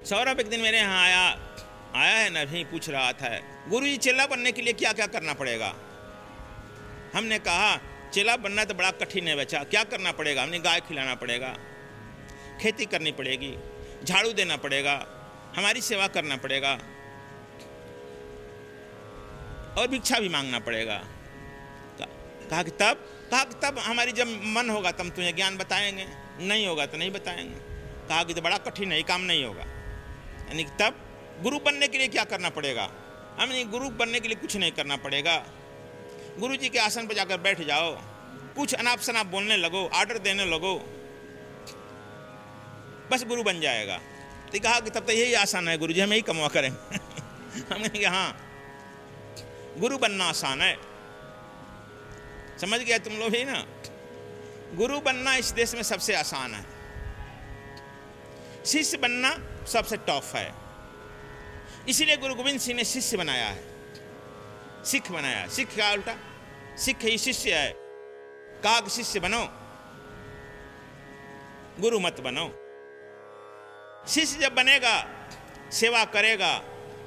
सौरभ एक दिन मेरे यहाँ आया है ना, भी पूछ रहा था, गुरुजी चेला बनने के लिए क्या क्या करना पड़ेगा। हमने कहा चेला बनना तो बड़ा कठिन है बच्चा, क्या करना पड़ेगा। हमने गाय खिलाना पड़ेगा, खेती करनी पड़ेगी, झाड़ू देना पड़ेगा, हमारी सेवा करना पड़ेगा और भिक्षा भी मांगना पड़ेगा। कहा कि तब हमारी जब मन होगा तब तुझे ज्ञान बताएंगे, नहीं होगा तो नहीं बताएंगे। कहा कि तो बड़ा कठिन है, ये काम नहीं होगा। यानी तब गुरु बनने के लिए क्या करना पड़ेगा। हमने गुरु बनने के लिए कुछ नहीं करना पड़ेगा। गुरु जी के आसन पर जाकर बैठ जाओ, कुछ अनाप शनाप बोलने लगो, ऑर्डर देने लगो, बस गुरु बन जाएगा। तो कहा कि तब तो यही आसान है गुरु जी, हम यही कमा करेंगे। हमने कहा हाँ, गुरु बनना आसान है, समझ गया तुम लोग ही ना। गुरु बनना इस देश में सबसे आसान है, शिष्य बनना सबसे टफ है। इसीलिए गुरु गोविंद सिंह ने शिष्य बनाया है, सिख बनाया। सिख का उल्टा, सिख ही शिष्य है। कहा कि शिष्य बनो, गुरु मत बनो। शिष्य जब बनेगा, सेवा करेगा,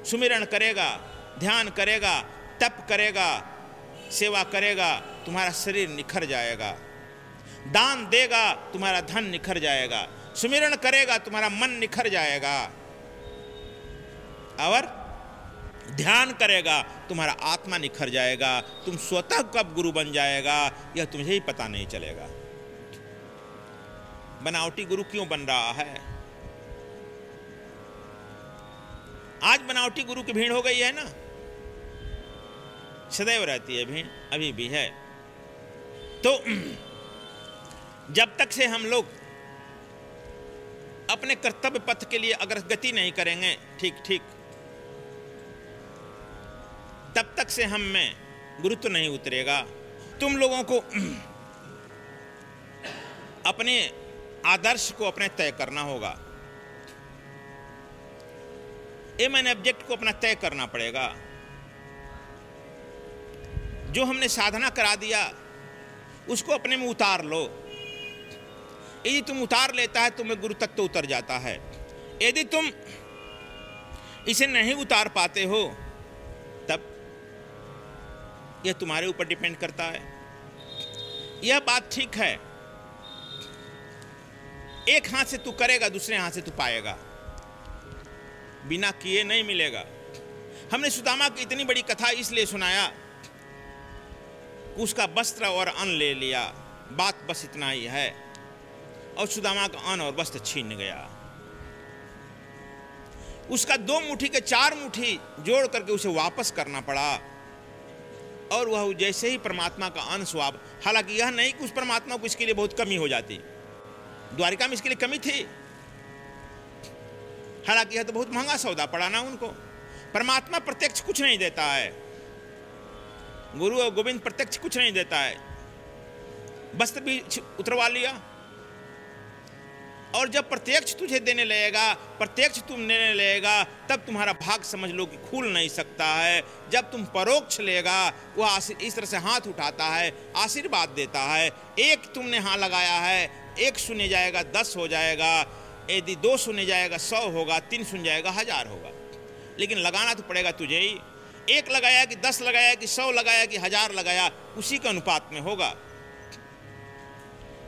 सुमिरन करेगा, ध्यान करेगा, तप करेगा, सेवा करेगा, तुम्हारा शरीर निखर जाएगा। दान देगा, तुम्हारा धन निखर जाएगा। सुमिरन करेगा, तुम्हारा मन निखर जाएगा। और ध्यान करेगा, तुम्हारा आत्मा निखर जाएगा। तुम स्वतः कब गुरु बन जाएगा यह तुम्हें ही पता नहीं चलेगा। बनावटी गुरु क्यों बन रहा है? आज बनावटी गुरु की भीड़ हो गई है ना, सदैव रहती है भीड़, अभी भी है। तो जब तक से हम लोग अपने कर्तव्य पथ के लिए अगर गति नहीं करेंगे ठीक, तब तक से हम में गुरुत्व नहीं उतरेगा। तुम लोगों को अपने आदर्श को अपने तय करना होगा, एम एंड ऑब्जेक्ट को अपना तय करना पड़ेगा। जो हमने साधना करा दिया उसको अपने में उतार लो। यदि तुम उतार लेता है तुम्हें गुरु तत्व उतर जाता है। यदि तुम इसे नहीं उतार पाते हो तब यह तुम्हारे ऊपर डिपेंड करता है। यह बात ठीक है, एक हाथ से तू करेगा, दूसरे हाथ से तू पाएगा, बिना किए नहीं मिलेगा। हमने सुदामा की इतनी बड़ी कथा इसलिए सुनाया, उसका वस्त्र और अन्न ले लिया, बात बस इतना ही है। और सुदामा का अन्न और वस्त्र छीन गया। उसका 2 मुट्ठी के 4 मुट्ठी जोड़ करके उसे वापस करना पड़ा। और वह जैसे ही परमात्मा का अंश हुआ, हालांकि यह नहीं कि उस परमात्मा को इसके लिए बहुत कमी हो जाती, द्वारिका में इसके लिए कमी थी, हालांकि यह तो बहुत महंगा सौदा पड़ा ना उनको। परमात्मा प्रत्यक्ष कुछ नहीं देता है, गुरु और गोविंद प्रत्यक्ष कुछ नहीं देता है। वस्त्र भी उतरवा लिया, और जब प्रत्यक्ष तुझे देने लगेगा, प्रत्यक्ष तुम लेने लगेगा, तब तुम्हारा भाग समझ लो कि खुल नहीं सकता है। जब तुम परोक्ष लेगा, वह इस तरह से हाथ उठाता है, आशीर्वाद देता है। एक तुमने हाँ लगाया है, 1 सुने जाएगा 10 हो जाएगा, यदि 2 सुने जाएगा 100 होगा, 3 सुन जाएगा 1000 होगा। लेकिन लगाना तो पड़ेगा तुझे ही। 1 लगाया कि 10 लगाया कि 100 लगाया कि 1000 लगाया, उसी के अनुपात में होगा।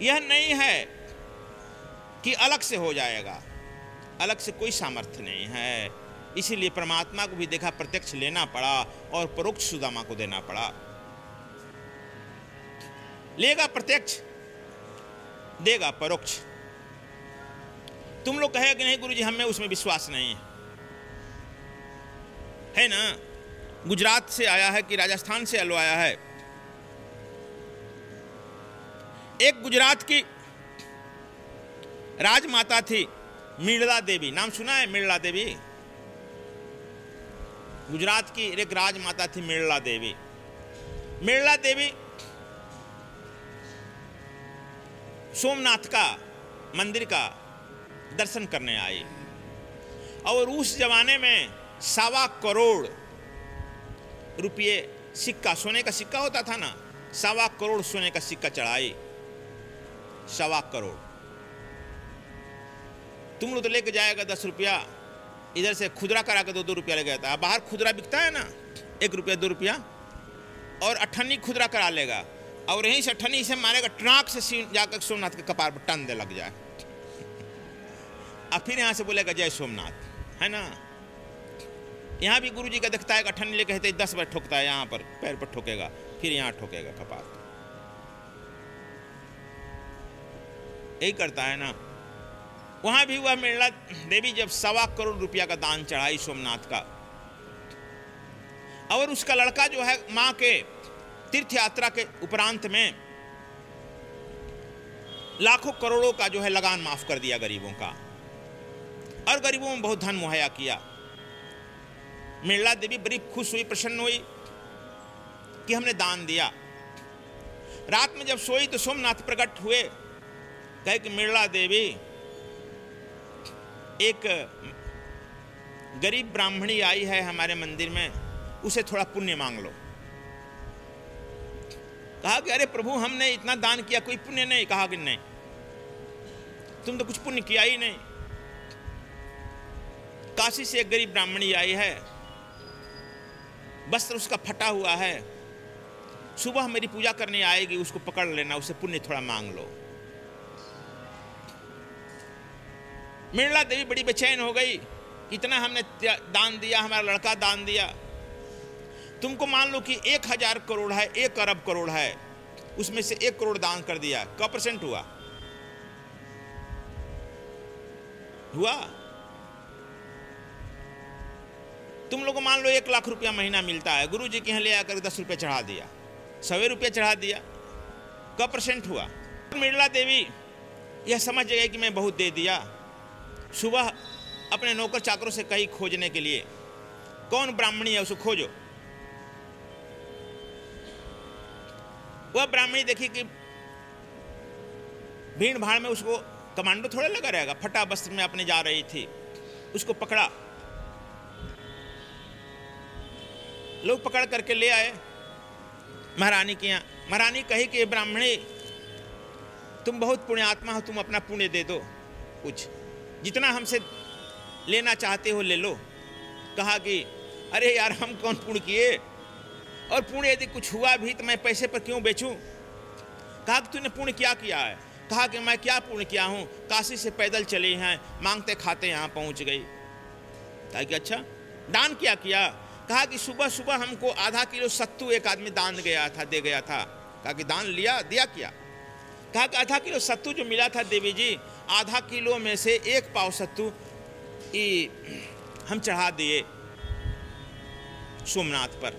यह नहीं है कि अलग से हो जाएगा, अलग से कोई सामर्थ्य नहीं है। इसीलिए परमात्मा को भी देखा, प्रत्यक्ष लेना पड़ा और परोक्ष सुदामा को देना पड़ा। लेगा प्रत्यक्ष, देगा परोक्ष। तुम लोग कहे कि नहीं गुरुजी हमें उसमें विश्वास नहीं है ना। गुजरात से आया है कि राजस्थान से आया है, एक गुजरात की राजमाता थी मीणला देवी, नाम सुना है मीणला देवी? गुजरात की एक राजमाता थी मीणला देवी। मीणला देवी सोमनाथ का मंदिर का दर्शन करने आई, और उस जमाने में 1.25 करोड़ रुपये सिक्का, सोने का सिक्का होता था ना, 1.25 करोड़ सोने का सिक्का चढ़ाई। 1.25 करोड़। तुम लोग तो लेके जाएगा 10 रुपया, इधर से खुदरा करा के 2-2 रुपया ले गया था। बाहर खुदरा बिकता है ना, 1 रुपया 2 रुपया, और अठन्नी खुदरा करा लेगा और यहीं से अठन्नी से मारेगा, ट्राक से जाकर सोमनाथ के कपार पर टन दे लग जाए, और फिर यहाँ से बोलेगा जय सोमनाथ, है ना। यहाँ भी गुरु जी का दिखता है कि अठन्नी लेके कहते 10 बार ठोकता है, यहाँ पर पैर पर ठोकेगा, फिर यहाँ ठोकेगा कपार, यही करता है ना। वहां भी वह मृणला देवी जब 1.25 करोड़ रुपया का दान चढ़ाई सोमनाथ का, और उसका लड़का जो है मां के तीर्थ यात्रा के उपरांत में लाखों करोड़ों का जो है लगान माफ कर दिया गरीबों का, और गरीबों में बहुत धन मुहैया किया। मृणला देवी बड़ी खुश हुई, प्रसन्न हुई कि हमने दान दिया। रात में जब सोई तो सोमनाथ प्रकट हुए, कहे कि मृणला देवी, एक गरीब ब्राह्मणी आई है हमारे मंदिर में, उसे थोड़ा पुण्य मांग लो। कहा कि अरे प्रभु, हमने इतना दान किया, कोई पुण्य नहीं। कहा कि नहीं, तुम तो कुछ पुण्य किया ही नहीं। काशी से एक गरीब ब्राह्मणी आई है, वस्त्र उसका फटा हुआ है, सुबह मेरी पूजा करने आएगी, उसको पकड़ लेना, उसे पुण्य थोड़ा मांग लो। मृणला देवी बड़ी बेचैन हो गई, इतना हमने दान दिया, हमारा लड़का दान दिया, तुमको मान लो कि 1000 करोड़ है, 1 अरब करोड़ है, उसमें से 1 करोड़ दान कर दिया, क्या % हुआ? तुम लोगों मान लो 1 लाख रुपया महीना मिलता है, गुरु जी के यहाँ ले आकर 10 रुपये चढ़ा दिया, 100 रुपये चढ़ा दिया, क्या % हुआ? मृणला देवी यह समझ गई कि मैं बहुत दे दिया। सुबह अपने नौकर चाकरों से कही खोजने के लिए, कौन ब्राह्मणी है उसको खोजो। वह ब्राह्मणी देखी कि भीड़ भाड़ में उसको कमांडो थोड़ा लगा रहेगा, फटा वस्त्र में अपने जा रही थी, उसको पकड़ा, लोग पकड़ करके ले आए महारानी के यहाँ। महारानी कही कि ब्राह्मणी, तुम बहुत पुण्यात्मा हो, तुम अपना पुण्य दे दो, कुछ जितना हमसे लेना चाहते हो ले लो। कहा कि अरे यार, हम कौन पुण्य किए, और पुण्य यदि कुछ हुआ भी तो मैं पैसे पर क्यों बेचूं? कहा कि तूने पुण्य क्या किया है? कहा कि मैं क्या पुण्य किया हूं, काशी से पैदल चली हैं, मांगते खाते यहाँ पहुंच गई। कहा कि अच्छा, दान क्या किया? कहा कि सुबह सुबह हमको आधा किलो सत्तू एक आदमी दान गया था, दे गया था। कहा कि दान लिया, दिया क्या? कहा कि आधा किलो सत्तू जो मिला था देवी जी, आधा किलो में से 1 पाव सत्तू हम चढ़ा दिए सोमनाथ पर।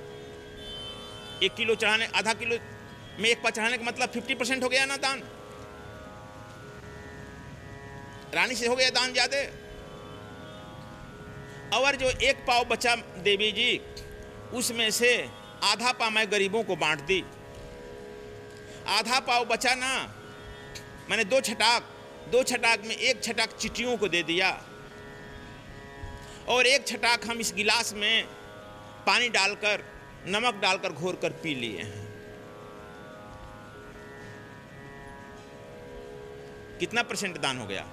1 किलो चढ़ाने, आधा किलो में 1 पाव चढ़ाने का मतलब 50% हो गया ना दान। रानी से हो गया दान ज्यादा। और जो 1 पाव बचा देवी जी, उसमें से आधा पाव मैं गरीबों को बांट दी। आधा पाव बचा ना, मैंने 2 छटाक में 1 छटाक चिटियों को दे दिया, और 1 छटाक हम इस गिलास में पानी डालकर, नमक डालकर घोर कर पी लिए हैं। कितना % दान हो गया?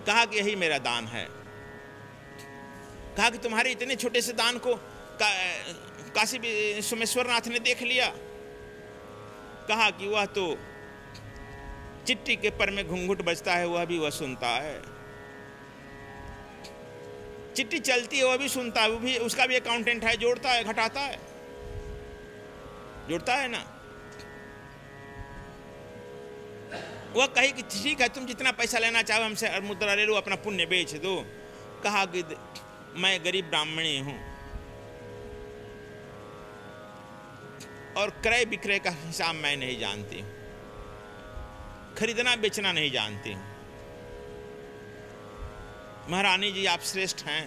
कहा कि यही मेरा दान है। कहा कि तुम्हारे इतने छोटे से दान को काशी सोमेश्वरनाथ ने देख लिया। कहा कि वह तो चिट्ठी के पर में घुंघुट बजता है, वह भी वह सुनता है। चिट्ठी चलती है, वह भी सुनता है, वो भी, उसका भी अकाउंटेंट है, जोड़ता है, घटाता है, जोड़ता है ना। वह कही कि ठीक है, तुम जितना पैसा लेना चाहो हमसे मुद्रा ले लो, अपना पुण्य बेच दो। कहा कि मैं गरीब ब्राह्मणी हूं, और क्रय विक्रय का हिसाब मैं नहीं जानती हूं, खरीदना बेचना नहीं जानती हूं। महारानी जी आप श्रेष्ठ हैं।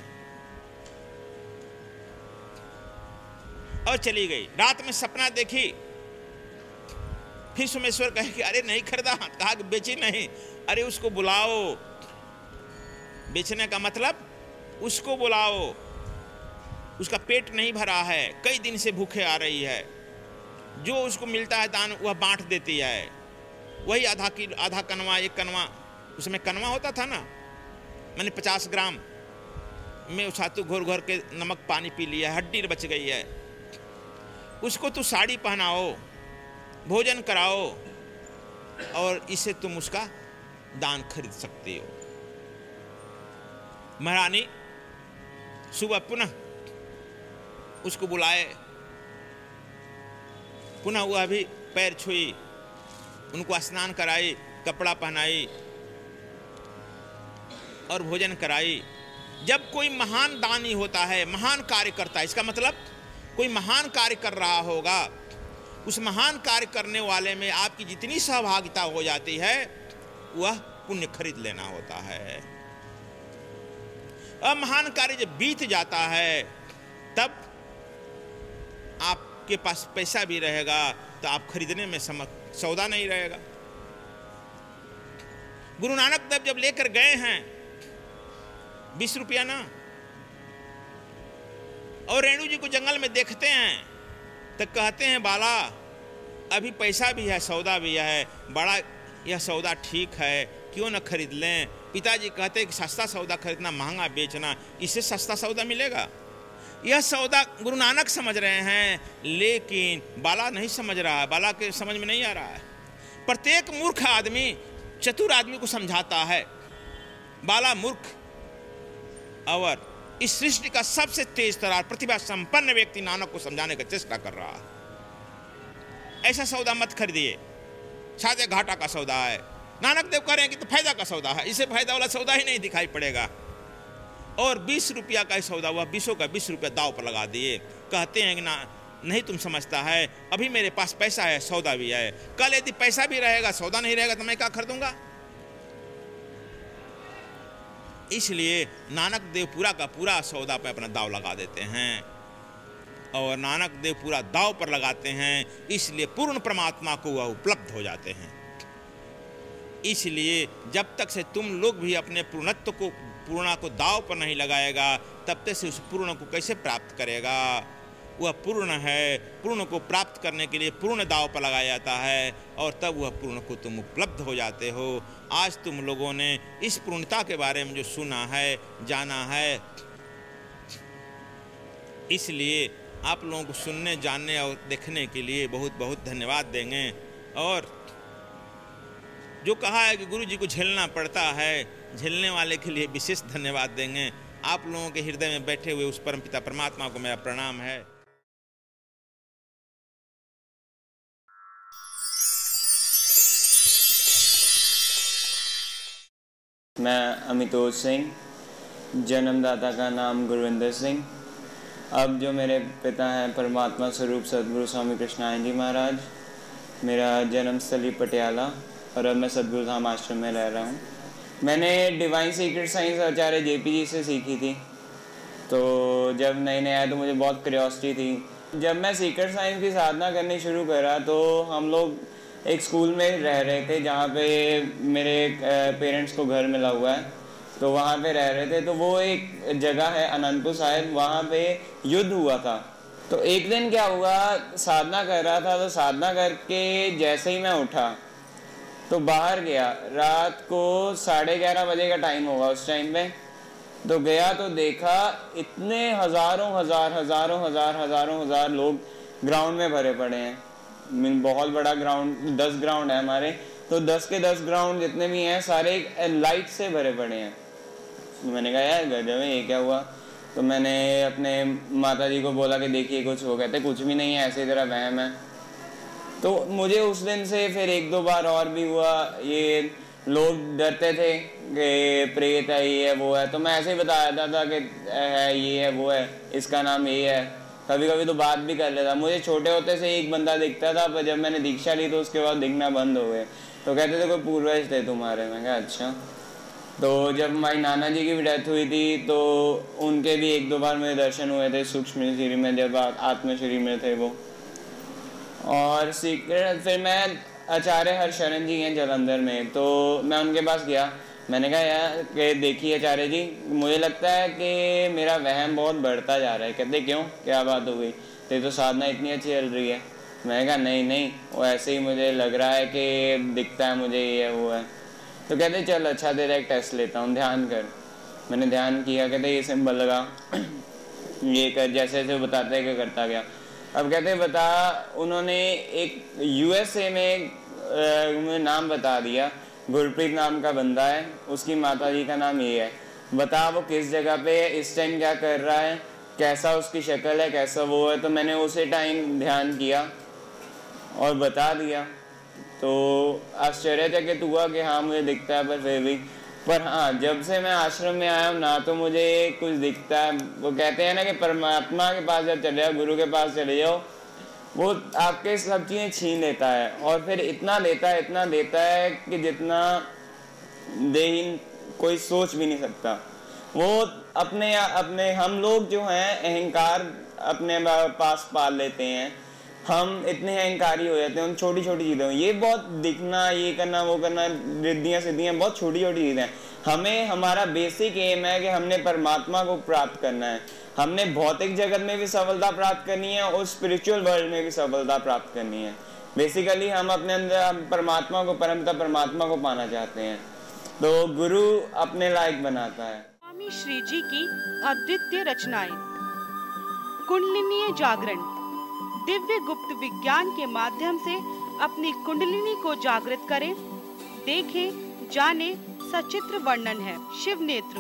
और चली गई। रात में सपना देखी, फिर सोमेश्वर कहे कि अरे नहीं खरीदा। कहा कि बेची नहीं। अरे उसको बुलाओ, बेचने का मतलब उसको बुलाओ, उसका पेट नहीं भरा है, कई दिन से भूखे आ रही है, जो उसको मिलता है दान वह बांट देती है। वही आधा कनवा, 1 कनवा, उसमें कनवा होता था ना, मैंने 50 ग्राम में छातू घोर घोर के नमक पानी पी लिया, हड्डी बच गई है, उसको तू साड़ी पहनाओ, भोजन कराओ और इसे तुम उसका दान खरीद सकते हो। महारानी सुबह पुनः उसको बुलाए, पुनः वह भी पैर छुई, उनको स्नान कराई, कपड़ा पहनाई और भोजन कराई। जब कोई महान दानी होता है, महान कार्य करता है, इसका मतलब कोई महान कार्य कर रहा होगा, उस महान कार्य करने वाले में आपकी जितनी सहभागिता हो जाती है वह पुण्य खरीद लेना होता है। अब महान कार्य जब बीत जाता है तब आपके पास पैसा भी रहेगा तो आप खरीदने में सौदा नहीं रहेगा। गुरु नानक देव जब लेकर गए हैं 20 रुपया ना, और रेणु जी को जंगल में देखते हैं तो कहते हैं बाला अभी पैसा भी है, सौदा भी है, बड़ा यह सौदा ठीक है, क्यों न खरीद लें। पिताजी कहते हैं कि सस्ता सौदा खरीदना महंगा बेचना, इससे सस्ता सौदा मिलेगा। यह सौदा गुरु नानक समझ रहे हैं, लेकिन बाला नहीं समझ रहा है, बाला के समझ में नहीं आ रहा है। प्रत्येक मूर्ख आदमी चतुर आदमी को समझाता है, बाला मूर्ख और इस सृष्टि का सबसे तेज तरार प्रतिभा संपन्न व्यक्ति नानक को समझाने का चेष्टा कर रहा है। ऐसा सौदा मत खरीदिए, शायद घाटा का सौदा है। नानक देव कह रहे हैं कि तो फायदा का सौदा है, इसे फायदा वाला सौदा ही नहीं दिखाई पड़ेगा। और 20 रुपया का ही सौदा हुआ, 20 का 20 रुपया दाव पर लगा दिए। कहते हैं कि ना नहीं तुम समझता है, अभी मेरे पास पैसा है, सौदा भी है, कल यदि पैसा भी रहेगा सौदा नहीं रहेगा तो मैं क्या खरीदूंगा। इसलिए नानक देव पूरा का पूरा सौदा पे अपना दाव लगा देते हैं, और नानक देव पूरा दाव पर लगाते हैं, इसलिए पूर्ण परमात्मा को वह उपलब्ध हो जाते हैं। इसलिए जब तक से तुम लोग भी अपने पूर्णत्व को, पूर्णा को दाव पर नहीं लगाएगा, तब तक से उस पूर्ण को कैसे प्राप्त करेगा। वह पूर्ण है, पूर्ण को प्राप्त करने के लिए पूर्ण दाव पर लगाया जाता है, और तब वह पूर्ण को तुम उपलब्ध हो जाते हो। आज तुम लोगों ने इस पूर्णता के बारे में जो सुना है, जाना है, इसलिए आप लोगों को सुनने, जानने और देखने के लिए बहुत बहुत धन्यवाद देंगे। और जो कहा है कि गुरु जी को झेलना पड़ता है, झेलने वाले के लिए विशेष धन्यवाद देंगे। आप लोगों के हृदय में बैठे हुए उस परमपिता परमात्मा को मेरा प्रणाम है। मैं अमितोष सिंह, जन्मदाता का नाम गुरविंदर सिंह। अब जो मेरे पिता हैं परमात्मा स्वरूप सदगुरु स्वामी कृष्णानंद जी महाराज। मेरा जन्मस्थली पटियाला, और अब मैं सदगुरु धाम आश्रम में रह रहा हूँ। मैंने डिवाइन सीक्रेट साइंस आचार्य जेपी जी से सीखी थी। तो जब नए नए आया तो मुझे बहुत क्यूरियोसिटी थी। जब मैं सीक्रेट साइंस की साधना करनी शुरू करा तो हम लोग एक स्कूल में रह रहे थे, जहाँ पे मेरे पेरेंट्स को घर मिला हुआ है, तो वहाँ पे रह रहे थे। तो वो एक जगह है अनंतपुर साहिब, वहाँ पे युद्ध हुआ था। तो एक दिन क्या हुआ, साधना कर रहा था, तो साधना करके जैसे ही मैं उठा तो बाहर गया। रात को 11:30 बजे का टाइम होगा उस टाइम पे। तो गया तो देखा इतने हजारों हजार लोग ग्राउंड में भरे पड़े हैं। बहुत बड़ा ग्राउंड, 10 ग्राउंड है हमारे, तो 10 के 10 ग्राउंड जितने भी हैं सारे लाइट से भरे पड़े हैं। तो मैंने कहा यार गजब है, ये क्या हुआ। तो मैंने अपने माता जी को बोला कि देखिए कुछ हो। कहते कुछ भी नहीं है, ऐसे तरह वहम है। तो मुझे उस दिन से फिर 1-2 बार और भी हुआ। ये लोग डरते थे कि प्रेत है, ये है वो है, तो मैं ऐसे ही बता देता था कि है ये है वो है, इसका नाम ये है। कभी कभी तो बात भी कर लेता। मुझे छोटे होते से एक बंदा दिखता था, पर जब मैंने दीक्षा ली तो उसके बाद दिखना बंद हो गए। तो कहते थे कोई पूर्वज थे तुम्हारे। मैं कहा अच्छा। तो जब हमारी नाना जी की भी डेथ हुई थी तो उनके भी 1-2 बार मेरे दर्शन हुए थे सूक्ष्म शरीर में, जब आत्म शरीर में थे वो। और सीक्रेट फिर मैं आचार्य हरशरण जी हैं जलंधर में, तो मैं उनके पास गया। मैंने कहा यार कि देखिए आचार्य जी, मुझे लगता है कि मेरा वहम बहुत बढ़ता जा रहा है। कहते क्यों, क्या बात हो गई, तेरी तो साधना इतनी अच्छी चल रही है। मैंने कहा नहीं वो ऐसे ही मुझे लग रहा है कि दिखता है मुझे ये है वो है। तो कहते चल अच्छा तेरा एक टेस्ट लेता हूँ, ध्यान कर। मैंने ध्यान किया, कहते ये सिंबल लगा, ये कर, जैसे जैसे बताते हैं कि करता गया। अब कहते बता, उन्होंने एक USA में मुझे नाम बता दिया, गुरप्रीत नाम का बंदा है, उसकी माता जी का नाम ये है, बता वो किस जगह पे है, इस टाइम क्या कर रहा है, कैसा उसकी शक्ल है, कैसा वो है। तो मैंने उसी टाइम ध्यान किया और बता दिया। तो आश्चर्यचकित हुआ कि हाँ मुझे दिखता है, पर फिर भी, पर हाँ जब से मैं आश्रम में आया हूँ ना, तो मुझे कुछ दिखता है। वो कहते हैं ना कि परमात्मा के पास जब चले जाओ, गुरु के पास चले जाओ, वो आपके सब चीज़ें छीन लेता है, और फिर इतना देता है कि जितना दे ही कोई सोच भी नहीं सकता। वो अपने हम लोग जो हैं अहंकार अपने पास पाल लेते हैं, हम इतने अहंकारी हो जाते हैं उन छोटी छोटी चीज़ों में। ये बहुत दिखना, ये करना, वो करना, रिद्धियाँ सिद्धियाँ बहुत छोटी छोटी चीज़ें हैं। हमें हमारा बेसिक एम है कि हमने परमात्मा को प्राप्त करना है, हमने भौतिक जगत में भी सफलता प्राप्त करनी है और स्पिरिचुअल वर्ल्ड में भी सफलता प्राप्त करनी है। बेसिकली हम अपने अंदर परमात्मा को, परमपिता परमात्मा को पाना चाहते हैं, तो गुरु अपने लायक बनाता है। स्वामी श्री जी की अद्वितीय रचनाएं। कुंडलिनी जागरण दिव्य गुप्त विज्ञान के माध्यम से अपनी कुंडलिनी को जागृत करें, देखें, जाने, सचित्र वर्णन है। शिव नेत्र,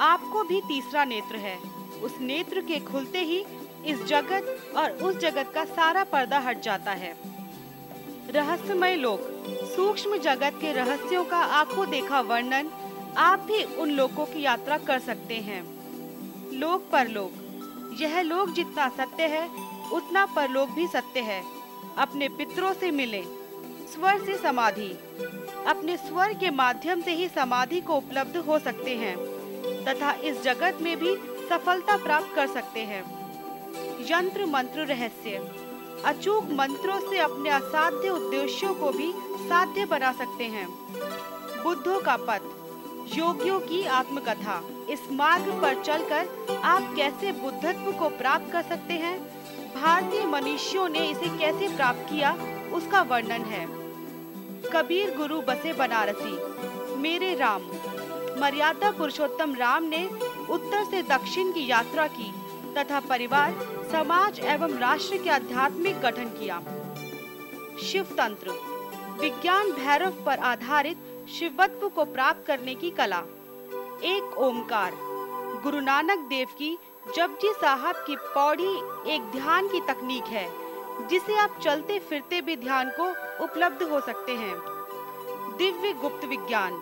आपको भी तीसरा नेत्र है। उस नेत्र के खुलते ही इस जगत और उस जगत का सारा पर्दा हट जाता है। रहस्यमय लोक, सूक्ष्म जगत के रहस्यों का आंखों देखा वर्णन, आप भी उन लोकों की यात्रा कर सकते हैं। लोक परलोक, यह लोक जितना सत्य है उतना परलोक भी सत्य है। अपने पितरों से मिलें। स्वर से समाधि, अपने स्वर के माध्यम से ही समाधि को उपलब्ध हो सकते हैं तथा इस जगत में भी सफलता प्राप्त कर सकते हैं। यंत्र मंत्र रहस्य, अचूक मंत्रों से अपने असाध्य उद्देश्यों को भी साध्य बना सकते हैं। बुद्धों का पथ, योगियों की आत्मकथा, इस मार्ग पर चलकर आप कैसे बुद्धत्व को प्राप्त कर सकते हैं, भारतीय मनीषियों ने इसे कैसे प्राप्त किया, उसका वर्णन है। कबीर गुरु बसे बनारसी, मेरे राम, मर्यादा पुरुषोत्तम राम ने उत्तर से दक्षिण की यात्रा की तथा परिवार, समाज एवं राष्ट्र के आध्यात्मिक गठन किया। शिव तंत्र, विज्ञान भैरव पर आधारित शिवत्व को प्राप्त करने की कला। एक ओमकार, गुरु नानक देव की जपजी साहब की पौड़ी एक ध्यान की तकनीक है जिसे आप चलते फिरते भी ध्यान को उपलब्ध हो सकते हैं। दिव्य गुप्त विज्ञान,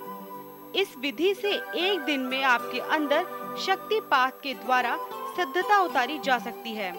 इस विधि से एक दिन में आपके अंदर शक्तिपात के द्वारा सिद्धता उतारी जा सकती है।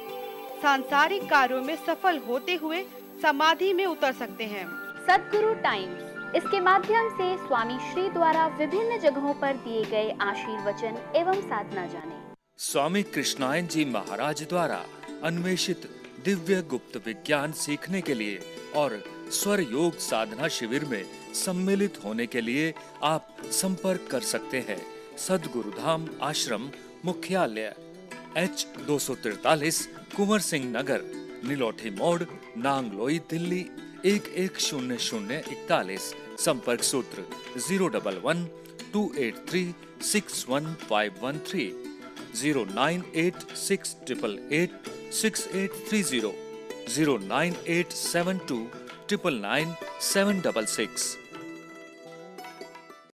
सांसारिक कार्यों में सफल होते हुए समाधि में उतर सकते हैं। सद्गुरु टाइम्स, इसके माध्यम से स्वामी श्री द्वारा विभिन्न जगहों पर दिए गए आशीर्वचन एवं साधना जाने। स्वामी कृष्णायन जी महाराज द्वारा अन्वेषित दिव्य गुप्त विज्ञान सीखने के लिए और स्वर योग साधना शिविर में सम्मिलित होने के लिए आप संपर्क कर सकते हैं। सद्गुरुधाम आश्रम मुख्यालय H243 कुंवर सिंह नगर, नीलोठी मोड़, नांगलोई, दिल्ली 110041। संपर्क सूत्र 011-283-61513, 09868886830, 09872999766।